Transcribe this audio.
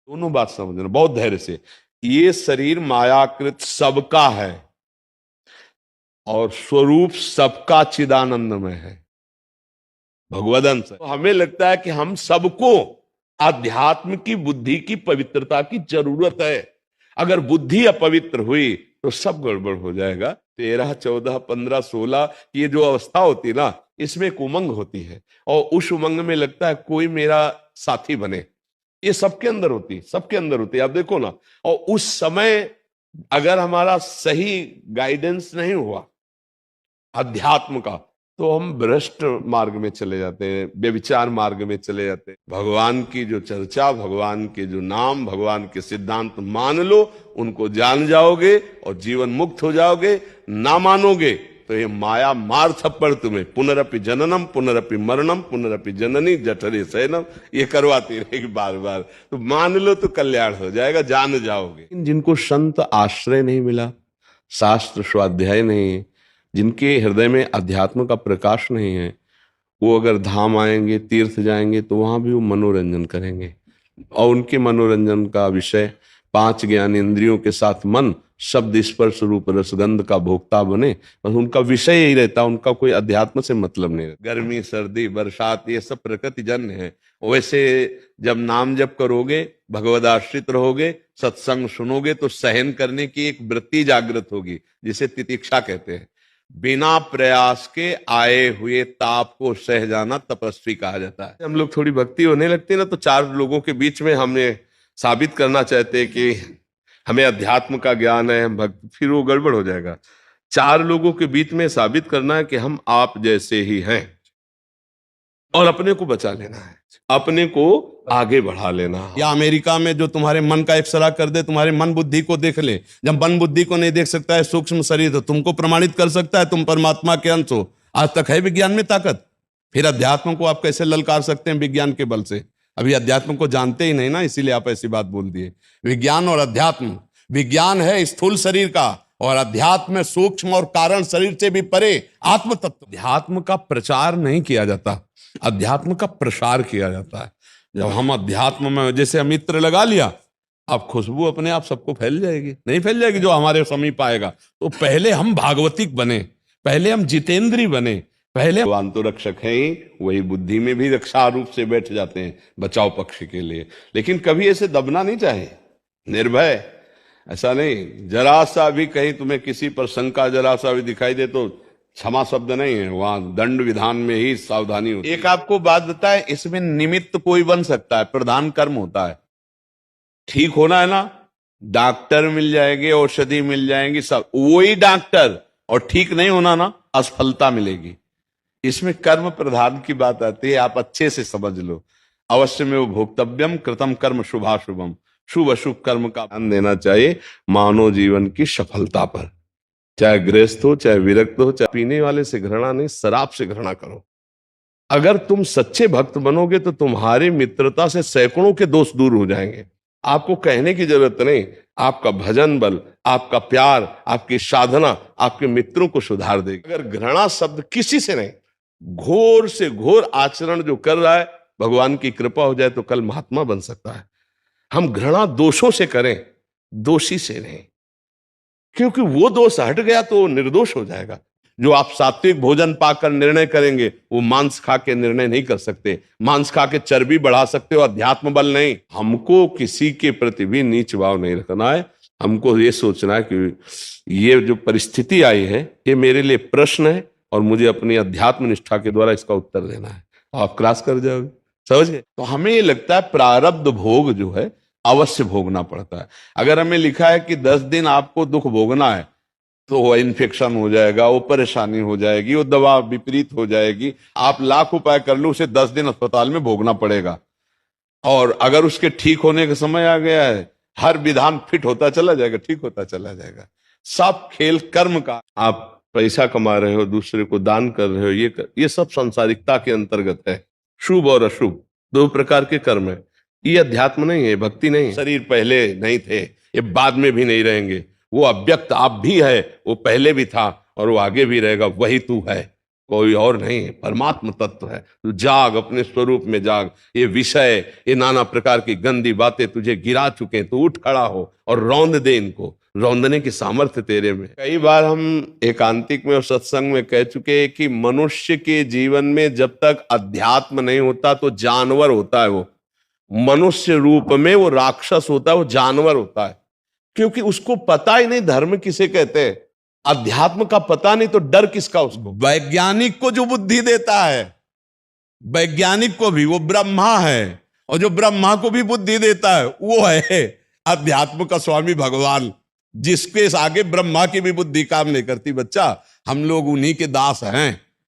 दोनों बात समझना बहुत धैर्य से। ये शरीर मायाकृत सबका है और स्वरूप सबका चिदानंदमय है, भगवदंश है। तो हमें लगता है कि हम सबको आध्यात्म की, बुद्धि की पवित्रता की जरूरत है। अगर बुद्धि अपवित्र हुई तो सब गड़बड़ हो जाएगा। 13, 14, 15, 16 ये जो अवस्था होती है ना, इसमें एक उमंग होती है और उस उमंग में लगता है कोई मेरा साथी बने। ये सबके अंदर होती, सबके अंदर होती है, आप देखो ना। और उस समय अगर हमारा सही गाइडेंस नहीं हुआ अध्यात्म का, तो हम भ्रष्ट मार्ग में चले जाते हैं, व्यभिचार मार्ग में चले जाते हैं। भगवान की जो चर्चा, भगवान के जो नाम, भगवान के सिद्धांत मान लो, उनको जान जाओगे और जीवन मुक्त हो जाओगे। ना मानोगे तो ये माया मार थप्पड़ तुम्हें पुनरपि जननम पुनरपि मरणम पुनरपि जननी जठरे शयनम, ये करवाती रहेगी बार बार। तो मान लो तो कल्याण हो जाएगा, जान जाओगे। जिनको संत आश्रय नहीं मिला, शास्त्र स्वाध्याय नहीं, जिनके हृदय में अध्यात्म का प्रकाश नहीं है, वो अगर धाम आएंगे, तीर्थ जाएंगे, तो वहां भी वो मनोरंजन करेंगे। और उनके मनोरंजन का विषय 5 ज्ञान इंद्रियों के साथ मन शब्द स्पर्श रूप रसगंध का भोक्ता बने, बस उनका विषय यही रहता है। उनका कोई अध्यात्म से मतलब नहीं रहता। गर्मी, सर्दी, बरसात ये सब प्रकृति जन्य है। वैसे जब नाम जप करोगे, भगवद आश्रित रहोगे, सत्संग सुनोगे, तो सहन करने की एक वृत्ति जागृत होगी, जिसे तितिक्षा कहते हैं। बिना प्रयास के आए हुए ताप को सह जाना तपस्वी कहा जाता है। हम लोग थोड़ी भक्ति होने लगती है ना, तो 4 लोगों के बीच में हमने साबित करना चाहते हैं कि हमें अध्यात्म का ज्ञान है, हम भक्त, फिर वो गड़बड़ हो जाएगा। 4 लोगों के बीच में साबित करना है कि हम आप जैसे ही हैं और अपने को बचा लेना है, अपने को आगे बढ़ा लेना है। या अमेरिका में जो तुम्हारे मन का एक्सरा कर दे, तुम्हारे मन बुद्धि को देख ले। जब मन बुद्धि को नहीं देख सकता है सूक्ष्म शरीर, तो तुमको प्रमाणित कर सकता है तुम परमात्मा के अंश हो। आज तक है विज्ञान में ताकत, फिर अध्यात्म को आप कैसे ललकार सकते हैं विज्ञान के बल से? अभी अध्यात्म को जानते ही नहीं ना, इसीलिए आप ऐसी बात बोल दिए। विज्ञान और अध्यात्म, विज्ञान है स्थूल शरीर का और अध्यात्म सूक्ष्म और कारण शरीर से भी परे आत्म तत्व। अध्यात्म का प्रचार नहीं किया जाता, अध्यात्म का प्रसार किया जाता है। जब हम अध्यात्म में जैसे अमित्र लगा लिया, अब खुशबू अपने आप सबको फैल जाएगी, नहीं फैल जाएगी जो हमारे समीप आएगा। तो पहले हम भागवतिक बने, पहले हम जितेंद्री बने, पहले भगवान तो रक्षक है ही, वही बुद्धि में भी रक्षा रूप से बैठ जाते हैं बचाव पक्ष के लिए। लेकिन कभी ऐसे दबना नहीं चाहिए, निर्भय, ऐसा नहीं। जरा सा भी कहीं तुम्हें किसी पर शंका जरा सा भी दिखाई दे तो क्षमा शब्द नहीं है, वहां दंड विधान में ही सावधानी होती है। एक आपको बात बताए, इसमें निमित्त कोई बन सकता है, प्रधान कर्म होता है। ठीक होना है ना, डॉक्टर मिल जाएंगे, औषधि मिल जाएंगी, सब वही डॉक्टर, और ठीक नहीं होना ना, असफलता मिलेगी। इसमें कर्म प्रधान की बात आती है, आप अच्छे से समझ लो। अवश्य में वो भोक्तव्यम कृतम कर्म शुभाशुभम, शुभ अशुभ कर्म का ध्यान देना चाहिए मानव जीवन की सफलता पर। चाहे गृहस्थ हो, चाहे विरक्त हो, चाहे पीने वाले से घृणा नहीं, शराब से घृणा करो। अगर तुम सच्चे भक्त बनोगे तो तुम्हारी मित्रता से सैकड़ों के दोष दूर हो जाएंगे। आपको कहने की जरूरत नहीं, आपका भजन बल, आपका प्यार, आपकी साधना आपके मित्रों को सुधार देगी। अगर घृणा शब्द किसी से नहीं, घोर से घोर आचरण जो कर रहा है, भगवान की कृपा हो जाए तो कल महात्मा बन सकता है। हम घृणा दोषों से करें, दोषी से नहीं, क्योंकि वो दोष हट गया तो निर्दोष हो जाएगा। जो आप सात्विक भोजन पाकर निर्णय करेंगे, वो मांस खा के निर्णय नहीं कर सकते। मांस खा के चर्बी बढ़ा सकते हो, अध्यात्म बल नहीं। हमको किसी के प्रति भी नीच भाव नहीं रखना है। हमको ये सोचना है कि ये जो परिस्थिति आई है, ये मेरे लिए प्रश्न है और मुझे अपनी अध्यात्म निष्ठा के द्वारा इसका उत्तर देना है। आप क्रॉस कर जाओगे, समझ गए? तो हमें ये लगता है प्रारब्ध भोग जो है अवश्य भोगना पड़ता है। अगर हमें लिखा है कि 10 दिन आपको दुख भोगना है, तो वो इन्फेक्शन हो जाएगा, वो परेशानी हो जाएगी, वो दवा विपरीत हो जाएगी, आप लाख उपाय कर लो, उसे 10 दिन अस्पताल में भोगना पड़ेगा। और अगर उसके ठीक होने का समय आ गया है, हर विधान फिट होता चला जाएगा, ठीक होता चला जाएगा। सब खेल कर्म का। आप पैसा कमा रहे हो, दूसरे को दान कर रहे हो, ये सब सांसारिकता के अंतर्गत है। शुभ और अशुभ 2 प्रकार के कर्म है। ये अध्यात्म नहीं है, भक्ति नहीं है। शरीर पहले नहीं थे, ये बाद में भी नहीं रहेंगे। वो अव्यक्त आप भी है, वो पहले भी था और वो आगे भी रहेगा, वही तू है। कोई और नहीं है, परमात्म तत्व है। तू जाग, अपने स्वरूप में जाग। ये विषय, ये नाना प्रकार की गंदी बातें तुझे गिरा चुके हैं, तू उठ खड़ा हो और रौंद दे इनको। रौंदने की सामर्थ्य तेरे में। कई बार हम एकांतिक में और सत्संग में कह चुके हैं कि मनुष्य के जीवन में जब तक अध्यात्म नहीं होता तो जानवर होता है। वो मनुष्य रूप में वो राक्षस होता है, वो जानवर होता है, क्योंकि उसको पता ही नहीं धर्म किसे कहते हैं। अध्यात्म का पता नहीं तो डर किसका उसको। वैज्ञानिक को जो बुद्धि देता है, वैज्ञानिक को भी, वो ब्रह्मा है, और जो ब्रह्मा को भी बुद्धि देता है वो है अध्यात्म का स्वामी भगवान, जिसके आगे ब्रह्मा की भी बुद्धि काम नहीं करती। बच्चा, हम लोग उन्हीं के दास हैं।